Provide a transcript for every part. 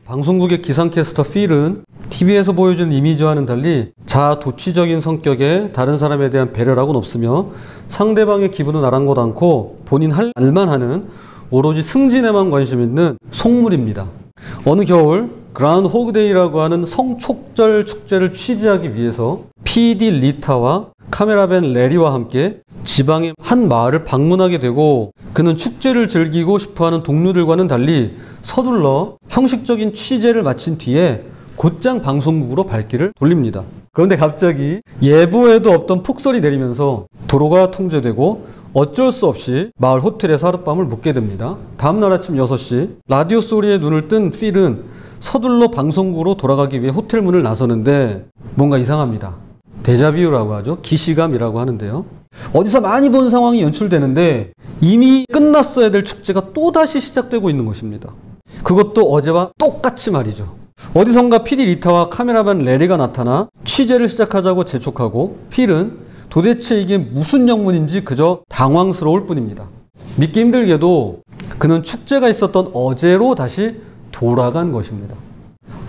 방송국의 기상캐스터 필은 TV에서 보여주는 이미지와는 달리 자아도취적인 성격에 다른 사람에 대한 배려라고는 없으며 상대방의 기분은 아랑곳 않고 본인 할 말만 하는 오로지 승진에만 관심 있는 속물입니다. 어느 겨울 그라운드 호그데이라고 하는 성촉절 축제를 취재하기 위해서 PD 리타와 카메라맨 레리와 함께 지방의 한 마을을 방문하게 되고 그는 축제를 즐기고 싶어하는 동료들과는 달리 서둘러 형식적인 취재를 마친 뒤에 곧장 방송국으로 발길을 돌립니다. 그런데 갑자기 예보에도 없던 폭설이 내리면서 도로가 통제되고 어쩔 수 없이 마을 호텔에서 하룻밤을 묵게 됩니다. 다음날 아침 6시 라디오 소리에 눈을 뜬 필은 서둘러 방송국으로 돌아가기 위해 호텔 문을 나서는데 뭔가 이상합니다. 데자뷰라고 하죠. 기시감이라고 하는데요. 어디서 많이 본 상황이 연출되는데 이미 끝났어야 될 축제가 또다시 시작되고 있는 것입니다. 그것도 어제와 똑같이 말이죠. 어디선가 PD 리타와 카메라맨 레리가 나타나 취재를 시작하자고 재촉하고 필은 도대체 이게 무슨 영문인지 그저 당황스러울 뿐입니다. 믿기 힘들게도 그는 축제가 있었던 어제로 다시 돌아간 것입니다.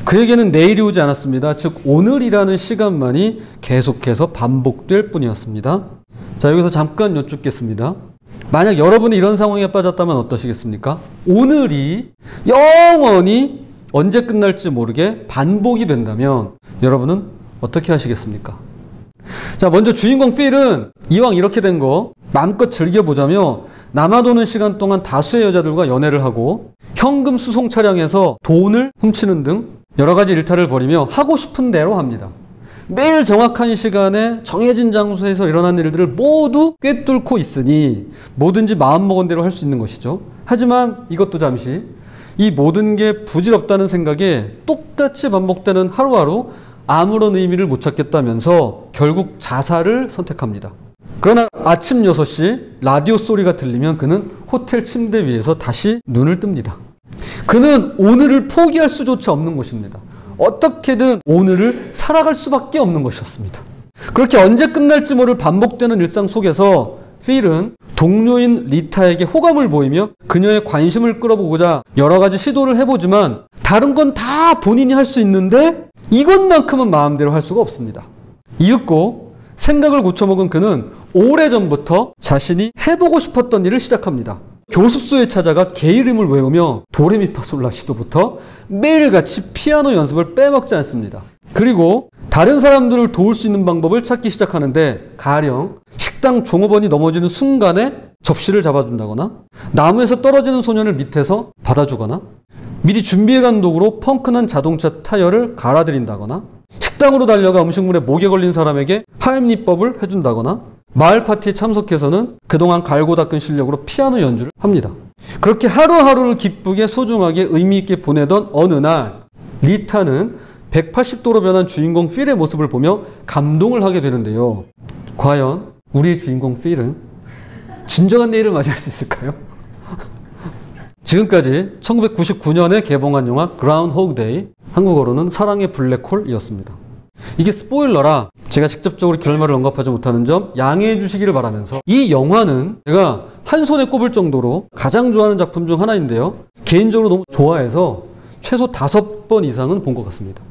그에게는 내일이 오지 않았습니다. 즉 오늘이라는 시간만이 계속해서 반복될 뿐이었습니다. 자, 여기서 잠깐 여쭙겠습니다. 만약 여러분이 이런 상황에 빠졌다면 어떠시겠습니까? 오늘이 영원히 언제 끝날지 모르게 반복이 된다면 여러분은 어떻게 하시겠습니까? 자, 먼저 주인공 필은 이왕 이렇게 된 거 마음껏 즐겨보자며 남아도는 시간 동안 다수의 여자들과 연애를 하고 현금 수송 차량에서 돈을 훔치는 등 여러 가지 일탈을 벌이며 하고 싶은 대로 합니다. 매일 정확한 시간에 정해진 장소에서 일어난 일들을 모두 꿰뚫고 있으니 뭐든지 마음먹은 대로 할 수 있는 것이죠. 하지만 이것도 잠시 이 모든 게 부질없다는 생각에 똑같이 반복되는 하루하루 아무런 의미를 못 찾겠다면서 결국 자살을 선택합니다. 그러나 아침 6시 라디오 소리가 들리면 그는 호텔 침대 위에서 다시 눈을 뜹니다. 그는 오늘을 포기할 수조차 없는 것입니다. 어떻게든 오늘을 살아갈 수밖에 없는 것이었습니다. 그렇게 언제 끝날지 모를 반복되는 일상 속에서 필은 동료인 리타에게 호감을 보이며 그녀의 관심을 끌어보고자 여러 가지 시도를 해보지만 다른 건 다 본인이 할 수 있는데 이것만큼은 마음대로 할 수가 없습니다. 이윽고 생각을 고쳐먹은 그는 오래전부터 자신이 해보고 싶었던 일을 시작합니다. 교습소에 찾아가 개 이름을 외우며 도레미파솔라시도부터 매일같이 피아노 연습을 빼먹지 않습니다. 그리고 다른 사람들을 도울 수 있는 방법을 찾기 시작하는데 가령 식당 종업원이 넘어지는 순간에 접시를 잡아준다거나 나무에서 떨어지는 소년을 밑에서 받아주거나 미리 준비해간 도구로 펑크난 자동차 타이어를 갈아들인다거나 식당으로 달려가 음식물에 목에 걸린 사람에게 하임리법을 해준다거나 마을 파티에 참석해서는 그동안 갈고 닦은 실력으로 피아노 연주를 합니다. 그렇게 하루하루를 기쁘게 소중하게 의미있게 보내던 어느 날 리타는 180도로 변한 주인공 필의 모습을 보며 감동을 하게 되는데요. 과연 우리의 주인공 필은 진정한 내일을 맞이할 수 있을까요? 지금까지 1999년에 개봉한 영화 그라운드 호그데이, 한국어로는 사랑의 블랙홀이었습니다. 이게 스포일러라 제가 직접적으로 결말을 언급하지 못하는 점 양해해 주시기를 바라면서 이 영화는 제가 한 손에 꼽을 정도로 가장 좋아하는 작품 중 하나인데요. 개인적으로 너무 좋아해서 최소 5번 이상은 본 것 같습니다.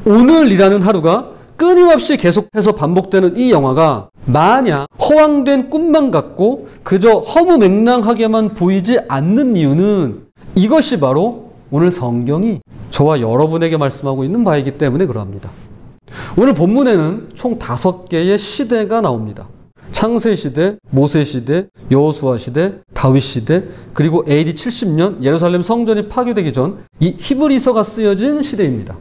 오늘이라는 하루가 끊임없이 계속해서 반복되는 이 영화가 마냥 허황된 꿈만 같고 그저 허무맹랑하게만 보이지 않는 이유는 이것이 바로 오늘 성경이 저와 여러분에게 말씀하고 있는 바이기 때문에 그러합니다. 오늘 본문에는 총 5개의 시대가 나옵니다. 창세 시대, 모세 시대, 여호수아 시대, 다윗 시대, 그리고 AD 70년 예루살렘 성전이 파괴되기 전 이 히브리서가 쓰여진 시대입니다.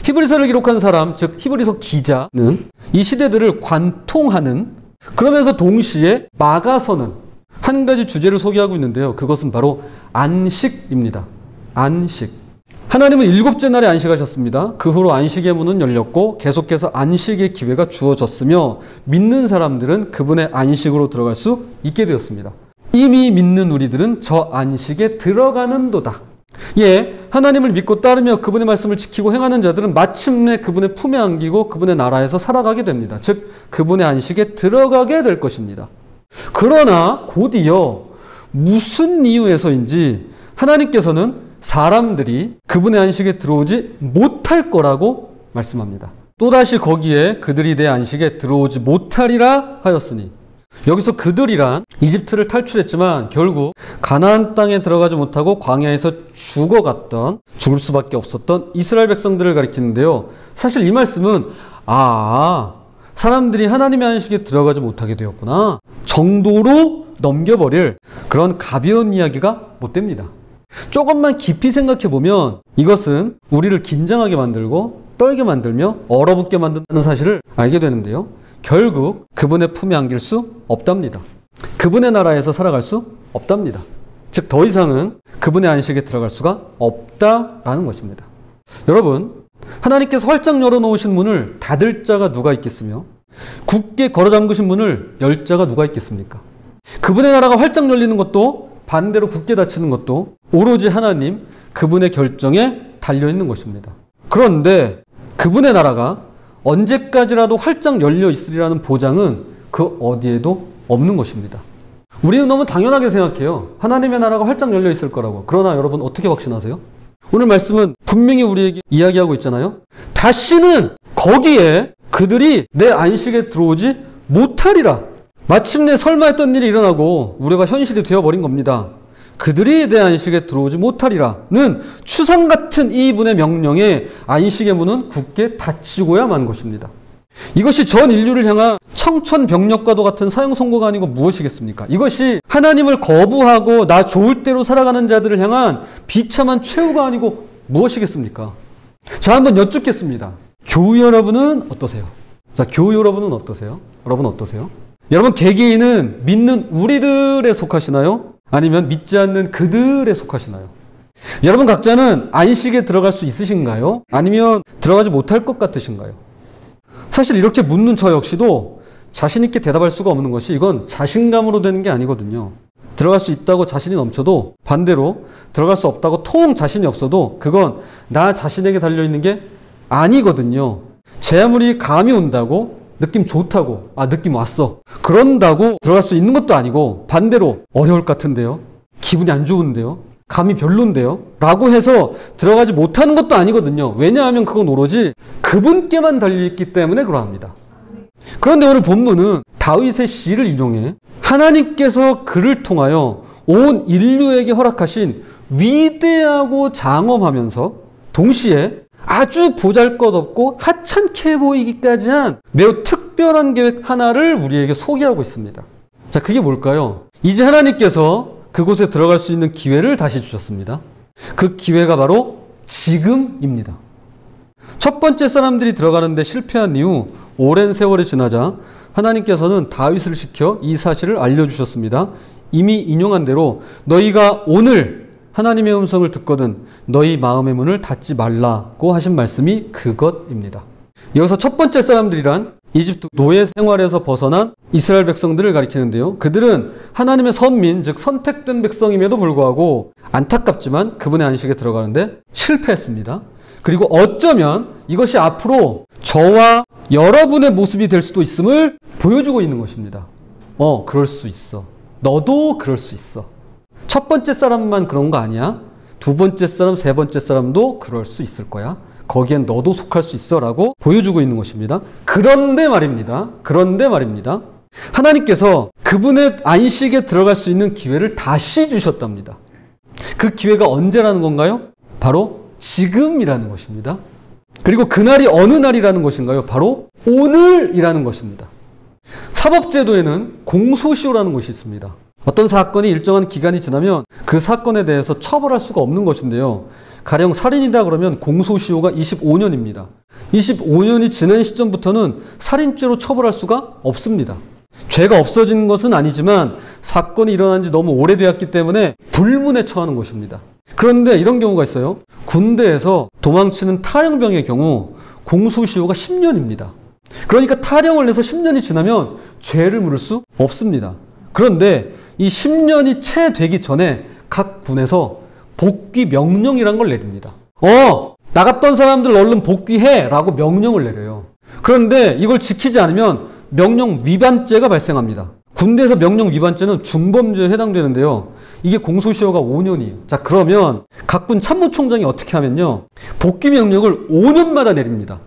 히브리서를 기록한 사람, 즉 히브리서 기자는 이 시대들을 관통하는, 그러면서 동시에 마가서는 한 가지 주제를 소개하고 있는데요. 그것은 바로 안식입니다. 안식. 하나님은 7째 날에 안식하셨습니다. 그 후로 안식의 문은 열렸고 계속해서 안식의 기회가 주어졌으며 믿는 사람들은 그분의 안식으로 들어갈 수 있게 되었습니다. 이미 믿는 우리들은 저 안식에 들어가는도다. 예, 하나님을 믿고 따르며 그분의 말씀을 지키고 행하는 자들은 마침내 그분의 품에 안기고 그분의 나라에서 살아가게 됩니다. 즉 그분의 안식에 들어가게 될 것입니다. 그러나 곧이어 무슨 이유에서인지 하나님께서는 사람들이 그분의 안식에 들어오지 못할 거라고 말씀합니다. 또다시 거기에 그들이 내 안식에 들어오지 못하리라 하였으니, 여기서 그들이란 이집트를 탈출했지만 결국 가나안 땅에 들어가지 못하고 광야에서 죽을 수밖에 없었던 이스라엘 백성들을 가리키는데요. 사실 이 말씀은 사람들이 하나님의 안식에 들어가지 못하게 되었구나 정도로 넘겨버릴 그런 가벼운 이야기가 못 됩니다. 조금만 깊이 생각해보면 이것은 우리를 긴장하게 만들고 떨게 만들며 얼어붙게 만든다는 사실을 알게 되는데요. 결국 그분의 품에 안길 수 없답니다. 그분의 나라에서 살아갈 수 없답니다. 즉 더 이상은 그분의 안식에 들어갈 수가 없다라는 것입니다. 여러분, 하나님께서 활짝 열어놓으신 문을 닫을 자가 누가 있겠으며 굳게 걸어 잠그신 문을 열 자가 누가 있겠습니까? 그분의 나라가 활짝 열리는 것도 반대로 굳게 닫히는 것도 오로지 하나님 그분의 결정에 달려있는 것입니다. 그런데 그분의 나라가 언제까지라도 활짝 열려 있으리라는 보장은 그 어디에도 없는 것입니다. 우리는 너무 당연하게 생각해요. 하나님의 나라가 활짝 열려 있을 거라고. 그러나 여러분 어떻게 확신하세요? 오늘 말씀은 분명히 우리에게 이야기하고 있잖아요. 다시는 거기에 그들이 내 안식에 들어오지 못하리라. 마침내 설마 했던 일이 일어나고 우리가 현실이 되어버린 겁니다. 그들이 내 안식에 들어오지 못하리라는 추상 같은 이분의 명령에 안식의 문은 굳게 닫히고야만 것입니다. 이것이 전 인류를 향한 청천벽력과도 같은 사형 선고가 아니고 무엇이겠습니까? 이것이 하나님을 거부하고 나 좋을 대로 살아가는 자들을 향한 비참한 최후가 아니고 무엇이겠습니까? 자, 한번 여쭙겠습니다. 교우 여러분은 어떠세요? 자, 교우 여러분은 어떠세요? 여러분 어떠세요? 여러분 개개인은 믿는 우리들에 속하시나요? 아니면 믿지 않는 그들에 속하시나요? 여러분 각자는 안식에 들어갈 수 있으신가요? 아니면 들어가지 못할 것 같으신가요? 사실 이렇게 묻는 저 역시도 자신 있게 대답할 수가 없는 것이 이건 자신감으로 되는 게 아니거든요. 들어갈 수 있다고 자신이 넘쳐도 반대로 들어갈 수 없다고 통 자신이 없어도 그건 나 자신에게 달려있는 게 아니거든요. 제 아무리 감이 온다고 느낌 좋다고 느낌 왔어 그런다고 들어갈 수 있는 것도 아니고 반대로 어려울 것 같은데요, 기분이 안 좋은데요, 감이 별론데요 라고 해서 들어가지 못하는 것도 아니거든요. 왜냐하면 그건 오로지 그분께만 달려있기 때문에 그러합니다. 그런데 오늘 본문은 다윗의 시를 인용해 하나님께서 그를 통하여 온 인류에게 허락하신 위대하고 장엄하면서 동시에 아주 보잘것없고 하찮게 보이기까지 한 매우 특별한 계획 하나를 우리에게 소개하고 있습니다. 자, 그게 뭘까요? 이제 하나님께서 그곳에 들어갈 수 있는 기회를 다시 주셨습니다. 그 기회가 바로 지금입니다. 첫 번째 사람들이 들어가는데 실패한 이후 오랜 세월이 지나자 하나님께서는 다윗을 시켜 이 사실을 알려주셨습니다. 이미 인용한 대로 너희가 오늘 하나님의 음성을 듣거든 너희 마음의 문을 닫지 말라고 하신 말씀이 그것입니다. 여기서 첫 번째 사람들이란 이집트 노예 생활에서 벗어난 이스라엘 백성들을 가리키는데요. 그들은 하나님의 선민, 즉 선택된 백성임에도 불구하고 안타깝지만 그분의 안식에 들어가는데 실패했습니다. 그리고 어쩌면 이것이 앞으로 저와 여러분의 모습이 될 수도 있음을 보여주고 있는 것입니다. 그럴 수 있어. 너도 그럴 수 있어. 첫 번째 사람만 그런 거 아니야. 두 번째 사람, 세 번째 사람도 그럴 수 있을 거야. 거기엔 너도 속할 수 있어 라고 보여주고 있는 것입니다. 그런데 말입니다. 하나님께서 그분의 안식에 들어갈 수 있는 기회를 다시 주셨답니다. 그 기회가 언제라는 건가요? 바로 지금이라는 것입니다. 그리고 그날이 어느 날이라는 것인가요? 바로 오늘이라는 것입니다. 사법제도에는 공소시효라는 것이 있습니다. 어떤 사건이 일정한 기간이 지나면 그 사건에 대해서 처벌할 수가 없는 것인데요. 가령 살인이다 그러면 공소시효가 25년입니다. 25년이 지난 시점부터는 살인죄로 처벌할 수가 없습니다. 죄가 없어진 것은 아니지만 사건이 일어난 지 너무 오래되었기 때문에 불문에 처하는 것입니다. 그런데 이런 경우가 있어요. 군대에서 도망치는 탈영병의 경우 공소시효가 10년입니다. 그러니까 탈영을 내서 10년이 지나면 죄를 물을 수 없습니다. 그런데 이 10년이 채 되기 전에 각 군에서 복귀 명령이란 걸 내립니다. 나갔던 사람들 얼른 복귀해 라고 명령을 내려요. 그런데 이걸 지키지 않으면 명령 위반죄가 발생합니다. 군대에서 명령 위반죄는 중범죄에 해당되는데요. 이게 공소시효가 5년이에요. 자, 그러면 각군 참모총장이 어떻게 하면요. 복귀 명령을 5년마다 내립니다.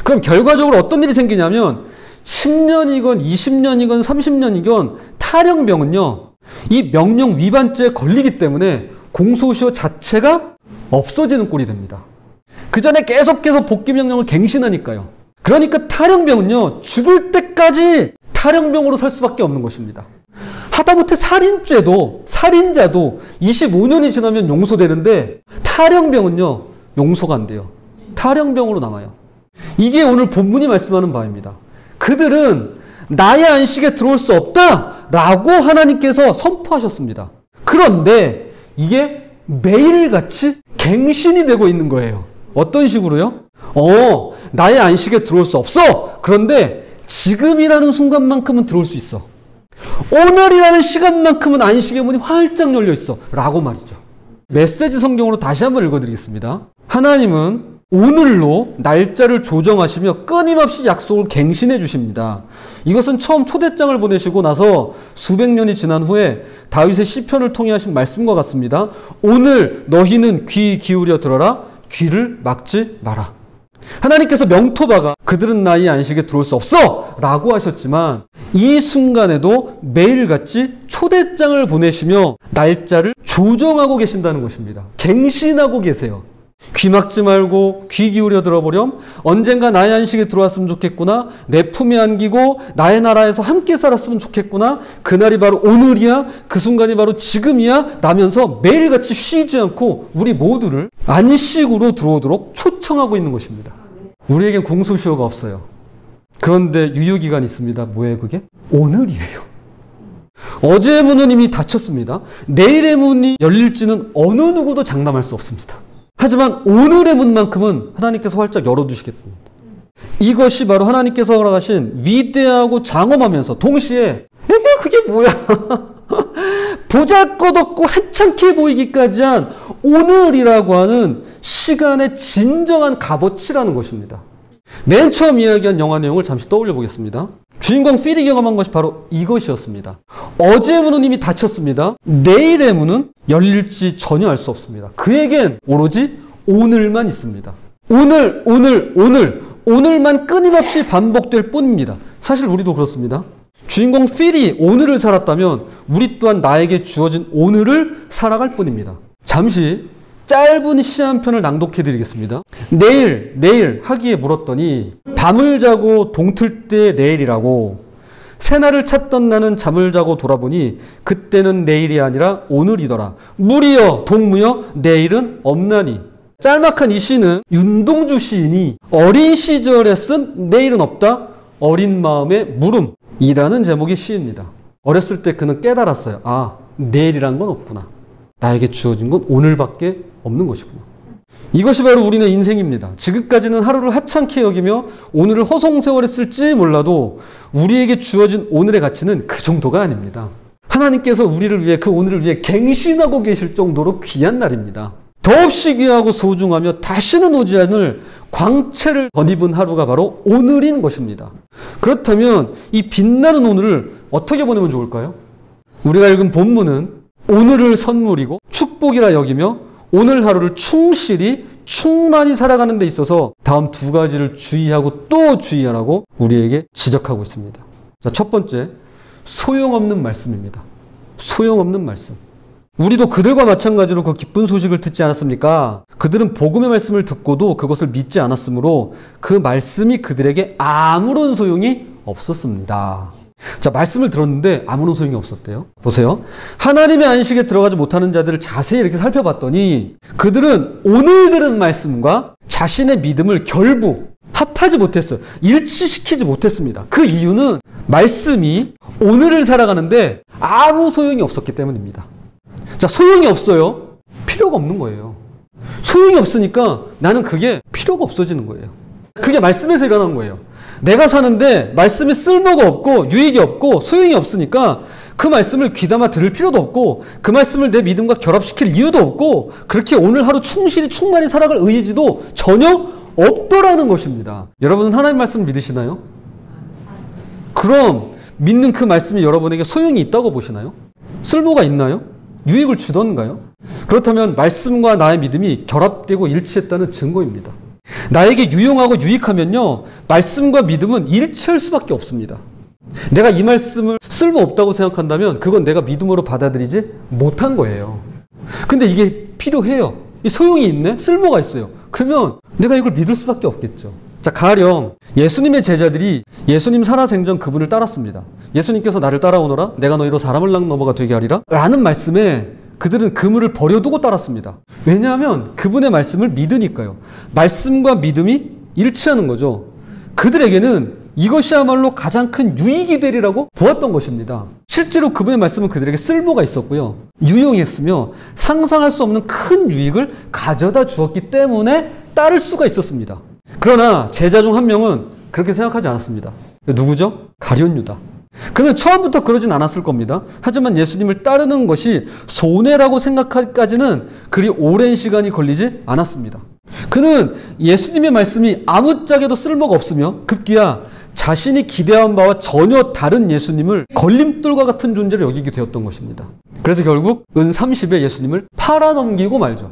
그럼 결과적으로 어떤 일이 생기냐면 10년이건 20년이건 30년이건 탈영병은요. 이 명령 위반죄에 걸리기 때문에 공소시효 자체가 없어지는 꼴이 됩니다. 그 전에 계속해서 복귀 명령을 갱신하니까요. 그러니까 탈영병은요. 죽을 때까지 탈영병으로 살 수밖에 없는 것입니다. 하다못해 살인자도 25년이 지나면 용서되는데 탈영병은요. 용서가 안 돼요. 탈영병으로 남아요. 이게 오늘 본문이 말씀하는 바입니다. 그들은 나의 안식에 들어올 수 없다라고 하나님께서 선포하셨습니다. 그런데 이게 매일같이 갱신이 되고 있는 거예요. 어떤 식으로요? 나의 안식에 들어올 수 없어. 그런데 지금이라는 순간만큼은 들어올 수 있어. 오늘이라는 시간만큼은 안식의 문이 활짝 열려 있어. 라고 말이죠. 메시지 성경으로 다시 한번 읽어드리겠습니다. 하나님은 오늘로 날짜를 조정하시며 끊임없이 약속을 갱신해 주십니다. 이것은 처음 초대장을 보내시고 나서 수백 년이 지난 후에 다윗의 시편을 통해 하신 말씀과 같습니다. 오늘 너희는 귀 기울여 들어라. 귀를 막지 마라. 하나님께서 명토박아 그들은 나의 안식에 들어올 수 없어 라고 하셨지만 이 순간에도 매일같이 초대장을 보내시며 날짜를 조정하고 계신다는 것입니다. 갱신하고 계세요. 귀 막지 말고 귀 기울여 들어보렴. 언젠가 나의 안식에 들어왔으면 좋겠구나. 내 품에 안기고 나의 나라에서 함께 살았으면 좋겠구나. 그날이 바로 오늘이야. 그 순간이 바로 지금이야. 라면서 매일같이 쉬지 않고 우리 모두를 안식으로 들어오도록 초청하고 있는 것입니다. 우리에겐 공소시효가 없어요. 그런데 유효기간이 있습니다. 뭐예요 그게? 오늘이에요. 어제의 문은 이미 닫혔습니다. 내일의 문이 열릴지는 어느 누구도 장담할 수 없습니다. 하지만 오늘의 문만큼은 하나님께서 활짝 열어두시겠습니다. 이것이 바로 하나님께서 허락하신 위대하고 장엄하면서 동시에 그게 뭐야? 보잘것없고 하찮게 보이기까지 한 오늘이라고 하는 시간의 진정한 값어치라는 것입니다. 맨 처음 이야기한 영화 내용을 잠시 떠올려 보겠습니다. 주인공 필이 경험한 것이 바로 이것이었습니다. 어제의 문은 이미 닫혔습니다. 내일의 문은 열릴지 전혀 알 수 없습니다. 그에겐 오로지 오늘만 있습니다. 오늘만 끊임없이 반복될 뿐입니다. 사실 우리도 그렇습니다. 주인공 필이 오늘을 살았다면 우리 또한 나에게 주어진 오늘을 살아갈 뿐입니다. 잠시 짧은 시 한 편을 낭독해 드리겠습니다. 내일 하기에 물었더니 밤을 자고 동틀 때 내일이라고. 새날을 찾던 나는 잠을 자고 돌아보니 그때는 내일이 아니라 오늘이더라. 무리여 동무여 내일은 없나니. 짤막한 이 시는 윤동주 시인이 어린 시절에 쓴 내일은 없다 어린 마음의 물음이라는 제목의 시입니다. 어렸을 때 그는 깨달았어요. 내일이란 건 없구나. 나에게 주어진 건 오늘밖에 없는 것이구나. 이것이 바로 우리의 인생입니다. 지금까지는 하루를 하찮게 여기며 오늘을 허송세월했을지 몰라도 우리에게 주어진 오늘의 가치는 그 정도가 아닙니다. 하나님께서 우리를 위해 그 오늘을 위해 갱신하고 계실 정도로 귀한 날입니다. 더없이 귀하고 소중하며 다시는 오지 않을 광채를 덧입은 하루가 바로 오늘인 것입니다. 그렇다면 이 빛나는 오늘을 어떻게 보내면 좋을까요? 우리가 읽은 본문은 오늘을 선물이고 축복이라 여기며 오늘 하루를 충만히 살아가는 데 있어서 다음 두 가지를 주의하고 또 주의하라고 우리에게 지적하고 있습니다. 자, 첫 번째, 소용없는 말씀입니다. 소용없는 말씀. 우리도 그들과 마찬가지로 그 기쁜 소식을 듣지 않았습니까? 그들은 복음의 말씀을 듣고도 그것을 믿지 않았으므로 그 말씀이 그들에게 아무런 소용이 없었습니다. 자, 말씀을 들었는데 아무런 소용이 없었대요. 보세요. 하나님의 안식에 들어가지 못하는 자들을 자세히 이렇게 살펴봤더니 그들은 오늘 들은 말씀과 자신의 믿음을 합하지 못했어요. 일치시키지 못했습니다. 그 이유는 말씀이 오늘을 살아가는데 아무 소용이 없었기 때문입니다. 자, 소용이 없어요. 필요가 없는 거예요. 소용이 없으니까 나는 그게 필요가 없어지는 거예요. 그게 말씀에서 일어난 거예요. 내가 사는데 말씀에 쓸모가 없고 유익이 없고 소용이 없으니까 그 말씀을 귀담아 들을 필요도 없고 그 말씀을 내 믿음과 결합시킬 이유도 없고 그렇게 오늘 하루 충만히 살아갈 의지도 전혀 없더라는 것입니다. 여러분은 하나님 말씀을 믿으시나요? 그럼 믿는 그 말씀이 여러분에게 소용이 있다고 보시나요? 쓸모가 있나요? 유익을 주던가요? 그렇다면 말씀과 나의 믿음이 결합되고 일치했다는 증거입니다. 나에게 유용하고 유익하면요, 말씀과 믿음은 일치할 수밖에 없습니다. 내가 이 말씀을 쓸모없다고 생각한다면 그건 내가 믿음으로 받아들이지 못한 거예요. 근데 이게 필요해요. 이 소용이 있네? 쓸모가 있어요. 그러면 내가 이걸 믿을 수밖에 없겠죠. 자, 가령 예수님의 제자들이 예수님 살아생전 그분을 따랐습니다. 예수님께서 나를 따라오너라 내가 너희로 사람을 낳는 너머가 되게 하리라 라는 말씀에 그들은 그물을 버려두고 따랐습니다. 왜냐하면 그분의 말씀을 믿으니까요. 말씀과 믿음이 일치하는 거죠. 그들에게는 이것이야말로 가장 큰 유익이 되리라고 보았던 것입니다. 실제로 그분의 말씀은 그들에게 쓸모가 있었고요. 유용했으며 상상할 수 없는 큰 유익을 가져다 주었기 때문에 따를 수가 있었습니다. 그러나 제자 중 한 명은 그렇게 생각하지 않았습니다. 누구죠? 가룟 유다. 그는 처음부터 그러진 않았을 겁니다. 하지만 예수님을 따르는 것이 손해라고 생각하기까지는 그리 오랜 시간이 걸리지 않았습니다. 그는 예수님의 말씀이 아무짝에도 쓸모가 없으며 급기야 자신이 기대한 바와 전혀 다른 예수님을 걸림돌과 같은 존재로 여기게 되었던 것입니다. 그래서 결국 은 30에 예수님을 팔아넘기고 말죠.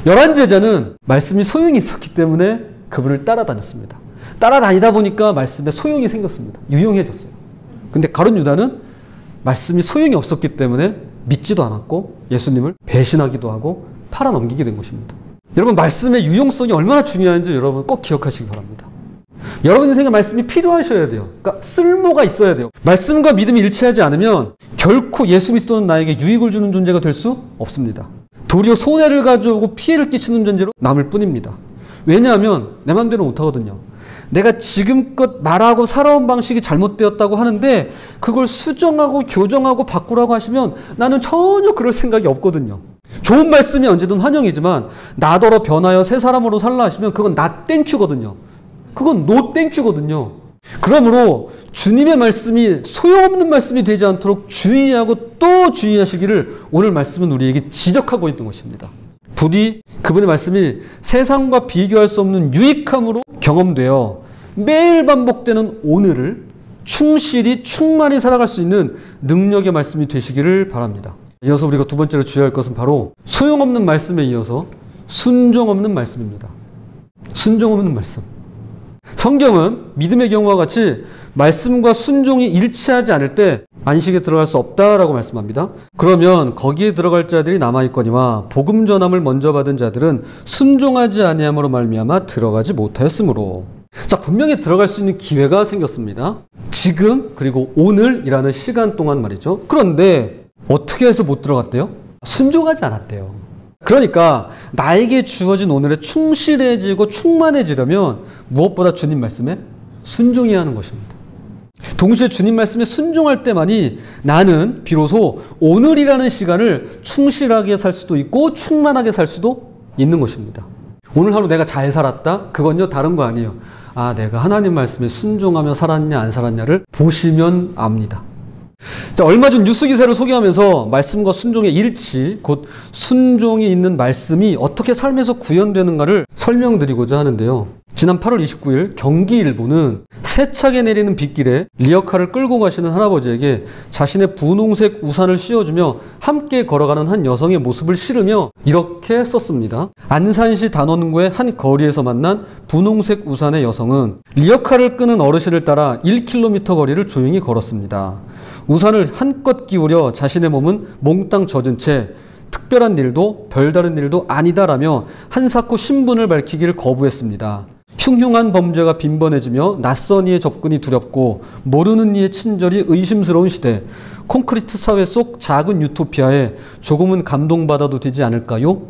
11제자는 말씀이 소용이 있었기 때문에 그분을 따라다녔습니다. 따라다니다 보니까 말씀에 소용이 생겼습니다. 유용해졌어요. 근데 가룟 유다는 말씀이 소용이 없었기 때문에 믿지도 않았고 예수님을 배신하기도 하고 팔아넘기게 된 것입니다. 여러분, 말씀의 유용성이 얼마나 중요한지 여러분 꼭 기억하시기 바랍니다. 여러분 인생에 말씀이 필요하셔야 돼요. 그러니까 쓸모가 있어야 돼요. 말씀과 믿음이 일치하지 않으면 결코 예수 그리스도는 나에게 유익을 주는 존재가 될 수 없습니다. 도리어 손해를 가져오고 피해를 끼치는 존재로 남을 뿐입니다. 왜냐하면 내 마음대로 못하거든요. 내가 지금껏 말하고 살아온 방식이 잘못되었다고 하는데 그걸 수정하고 교정하고 바꾸라고 하시면 나는 전혀 그럴 생각이 없거든요. 좋은 말씀이 언제든 환영이지만 나더러 변하여 새 사람으로 살라 하시면 그건 나 땡큐거든요. 그건 노 땡큐거든요. 그러므로 주님의 말씀이 소용없는 말씀이 되지 않도록 주의하고 또 주의하시기를 오늘 말씀은 우리에게 지적하고 있는 것입니다. 부디 그분의 말씀이 세상과 비교할 수 없는 유익함으로 경험되어 매일 반복되는 오늘을 충실히 충만히 살아갈 수 있는 능력의 말씀이 되시기를 바랍니다. 이어서 우리가 두 번째로 주의할 것은 바로 소용없는 말씀에 이어서 순종 없는 말씀입니다. 순종 없는 말씀. 성경은 믿음의 경우와 같이 말씀과 순종이 일치하지 않을 때 안식에 들어갈 수 없다라고 말씀합니다. 그러면 거기에 들어갈 자들이 남아있거니와 복음 전함을 먼저 받은 자들은 순종하지 아니함으로 말미암아 들어가지 못하였으므로. 자, 분명히 들어갈 수 있는 기회가 생겼습니다. 지금 그리고 오늘이라는 시간 동안 말이죠. 그런데 어떻게 해서 못 들어갔대요? 순종하지 않았대요. 그러니까 나에게 주어진 오늘에 충실해지고 충만해지려면 무엇보다 주님 말씀에 순종해야 하는 것입니다. 동시에 주님 말씀에 순종할 때만이 나는 비로소 오늘이라는 시간을 충실하게 살 수도 있고 충만하게 살 수도 있는 것입니다. 오늘 하루 내가 잘 살았다? 그건요 다른 거 아니에요. 아, 내가 하나님 말씀에 순종하며 살았냐 안 살았냐를 보시면 압니다. 자, 얼마 전 뉴스 기사를 소개하면서 말씀과 순종의 일치, 곧 순종이 있는 말씀이 어떻게 삶에서 구현되는가를 설명드리고자 하는데요. 지난 8월 29일 경기일보는 세차게 내리는 빗길에 리어카를 끌고 가시는 할아버지에게 자신의 분홍색 우산을 씌워주며 함께 걸어가는 한 여성의 모습을 실으며 이렇게 썼습니다. 안산시 단원구의 한 거리에서 만난 분홍색 우산의 여성은 리어카를 끄는 어르신을 따라 1km 거리를 조용히 걸었습니다. 우산을 한껏 끼우려 자신의 몸은 몽땅 젖은 채 특별한 일도 별다른 일도 아니다라며 한사코 신분을 밝히기를 거부했습니다. 흉흉한 범죄가 빈번해지며 낯선 이의 접근이 두렵고 모르는 이의 친절이 의심스러운 시대, 콘크리트 사회 속 작은 유토피아에 조금은 감동받아도 되지 않을까요?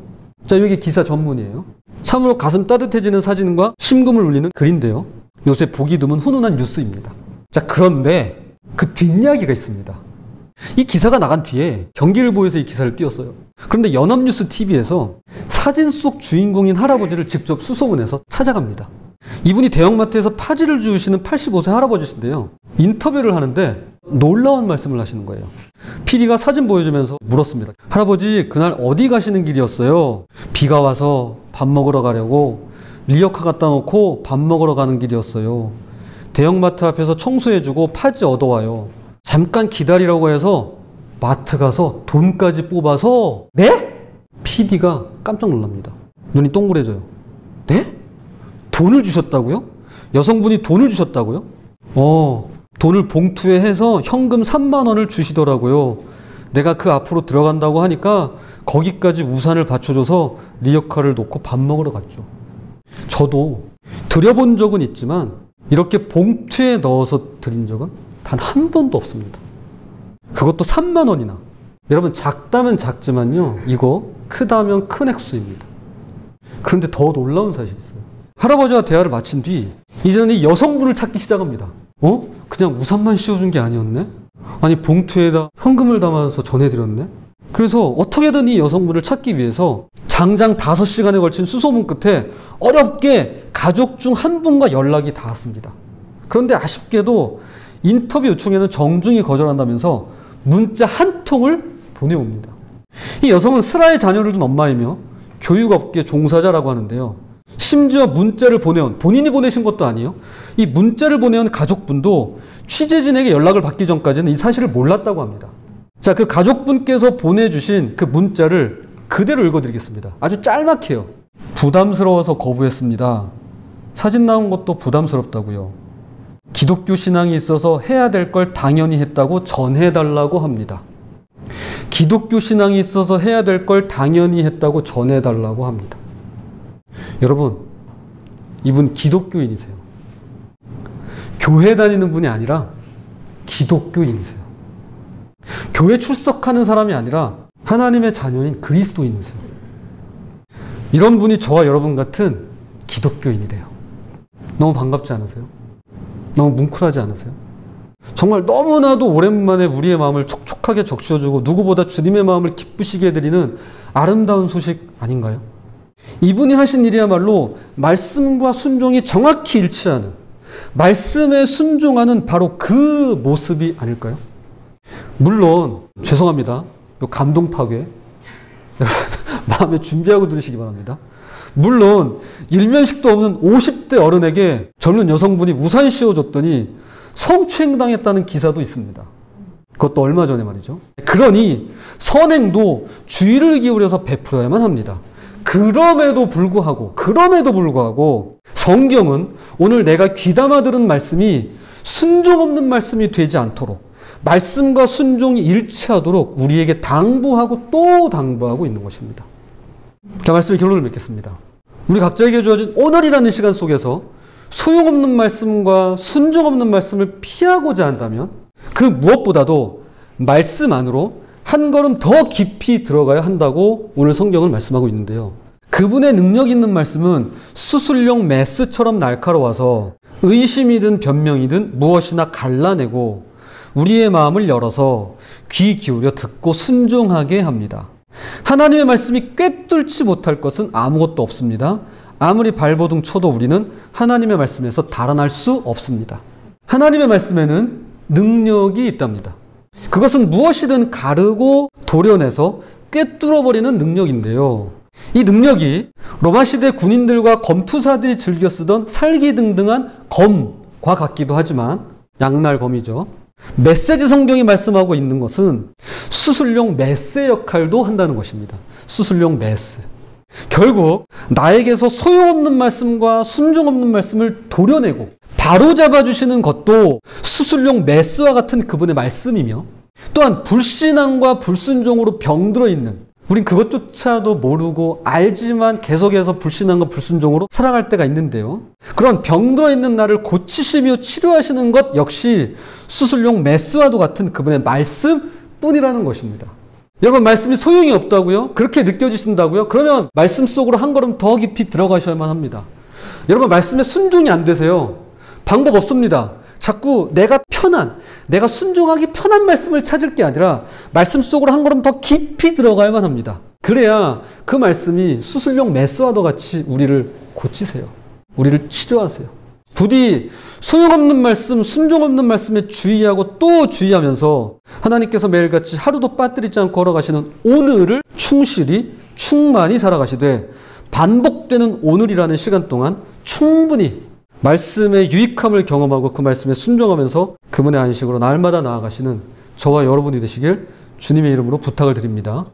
자, 여기 기사 전문이에요. 참으로 가슴 따뜻해지는 사진과 심금을 울리는 글인데요. 요새 보기 드문 훈훈한 뉴스입니다. 자, 그런데 그 뒷이야기가 있습니다. 이 기사가 나간 뒤에 경기일보에서 이 기사를 띄웠어요. 그런데 연합뉴스 TV에서 사진 속 주인공인 할아버지를 직접 수소문해서 찾아갑니다. 이분이 대형마트에서 파지를 주우시는 85세 할아버지신데요. 인터뷰를 하는데 놀라운 말씀을 하시는 거예요. PD가 사진 보여주면서 물었습니다. 할아버지, 그날 어디 가시는 길이었어요? 비가 와서 밥 먹으러 가려고 리어카 갖다 놓고 밥 먹으러 가는 길이었어요. 대형마트 앞에서 청소해주고 파지 얻어와요. 잠깐 기다리라고 해서 마트 가서 돈까지 뽑아서 네? PD가 깜짝 놀랍니다. 눈이 동그래져요. 네? 돈을 주셨다고요? 여성분이 돈을 주셨다고요? 돈을 봉투에 해서 현금 3만 원을 주시더라고요. 내가 그 앞으로 들어간다고 하니까 거기까지 우산을 받쳐줘서 리어카를 놓고 밥 먹으러 갔죠. 저도 드려본 적은 있지만 이렇게 봉투에 넣어서 드린 적은 단 한 번도 없습니다. 그것도 3만 원이나. 여러분, 작다면 작지만요, 이거 크다면 큰 액수입니다. 그런데 더 놀라운 사실이 있어요. 할아버지와 대화를 마친 뒤 이제는 이 여성분을 찾기 시작합니다. 그냥 우산만 씌워준 게 아니었네? 아니, 봉투에다 현금을 담아서 전해드렸네? 그래서 어떻게든 이 여성분을 찾기 위해서 장장 5시간에 걸친 수소문 끝에 어렵게 가족 중 한 분과 연락이 닿았습니다. 그런데 아쉽게도 인터뷰 요청에는 정중히 거절한다면서 문자 한 통을 보내옵니다. 이 여성은 슬하에 자녀를 둔 엄마이며 교육업계 종사자라고 하는데요. 심지어 문자를 보내온, 본인이 보내신 것도 아니에요. 이 문자를 보내온 가족분도 취재진에게 연락을 받기 전까지는 이 사실을 몰랐다고 합니다. 자, 그 가족분께서 보내주신 그 문자를 그대로 읽어드리겠습니다. 아주 짤막해요. 부담스러워서 거부했습니다. 사진 나온 것도 부담스럽다고요. 기독교 신앙이 있어서 해야 될 걸 당연히 했다고 전해달라고 합니다. 기독교 신앙이 있어서 해야 될 걸 당연히 했다고 전해달라고 합니다. 여러분, 이분 기독교인이세요. 교회 다니는 분이 아니라 기독교인이세요. 교회 출석하는 사람이 아니라 하나님의 자녀인 그리스도인이세요. 이런 분이 저와 여러분 같은 기독교인이래요. 너무 반갑지 않으세요? 너무 뭉클하지 않으세요? 정말 너무나도 오랜만에 우리의 마음을 촉촉하게 적셔주고 누구보다 주님의 마음을 기쁘시게 해드리는 아름다운 소식 아닌가요? 이분이 하신 일이야말로 말씀과 순종이 정확히 일치하는, 말씀에 순종하는 바로 그 모습이 아닐까요? 물론 죄송합니다. 요 감동 파괴 마음에 준비하고 들으시기 바랍니다. 물론 일면식도 없는 50대 어른에게 젊은 여성분이 우산 씌워줬더니 성추행당했다는 기사도 있습니다. 그것도 얼마 전에 말이죠. 그러니 선행도 주의를 기울여서 베풀어야만 합니다. 그럼에도 불구하고 성경은 오늘 내가 귀담아 들은 말씀이 순종 없는 말씀이 되지 않도록, 말씀과 순종이 일치하도록 우리에게 당부하고 또 당부하고 있는 것입니다. 자, 말씀의 결론을 맺겠습니다. 우리 각자에게 주어진 오늘이라는 시간 속에서 소용없는 말씀과 순종 없는 말씀을 피하고자 한다면 그 무엇보다도 말씀 안으로 한 걸음 더 깊이 들어가야 한다고 오늘 성경은 말씀하고 있는데요. 그분의 능력 있는 말씀은 수술용 메스처럼 날카로워서 의심이든 변명이든 무엇이나 갈라내고 우리의 마음을 열어서 귀 기울여 듣고 순종하게 합니다. 하나님의 말씀이 꿰뚫지 못할 것은 아무것도 없습니다. 아무리 발버둥 쳐도 우리는 하나님의 말씀에서 달아날 수 없습니다. 하나님의 말씀에는 능력이 있답니다. 그것은 무엇이든 가르고 도려내서 꿰뚫어버리는 능력인데요. 이 능력이 로마시대 군인들과 검투사들이 즐겨 쓰던 살기등등한 검과 같기도 하지만 양날검이죠. 메시지 성경이 말씀하고 있는 것은 수술용 메스 역할도 한다는 것입니다. 수술용 메스. 결국 나에게서 소용없는 말씀과 순종 없는 말씀을 도려내고 바로잡아 주시는 것도 수술용 메스와 같은 그분의 말씀이며, 또한 불신앙과 불순종으로 병들어 있는, 우린 그것조차도 모르고 알지만 계속해서 불신앙과 불순종으로 살아갈 때가 있는데요. 그런 병들어 있는 나를 고치시며 치료하시는 것 역시 수술용 메스와도 같은 그분의 말씀뿐이라는 것입니다. 여러분, 말씀이 소용이 없다고요? 그렇게 느껴지신다고요? 그러면 말씀 속으로 한 걸음 더 깊이 들어가셔야만 합니다. 여러분, 말씀에 순종이 안 되세요. 방법 없습니다. 자꾸 내가 순종하기 편한 말씀을 찾을 게 아니라 말씀 속으로 한 걸음 더 깊이 들어가야만 합니다. 그래야 그 말씀이 수술용 메스와도 같이 우리를 고치세요. 우리를 치료하세요. 부디 소용없는 말씀, 순종 없는 말씀에 주의하고 또 주의하면서 하나님께서 매일같이 하루도 빠뜨리지 않고 걸어가시는 오늘을 충실히 충만히 살아가시되, 반복되는 오늘이라는 시간 동안 충분히 말씀의 유익함을 경험하고 그 말씀에 순종하면서 그분의 안식으로 날마다 나아가시는 저와 여러분이 되시길 주님의 이름으로 부탁을 드립니다.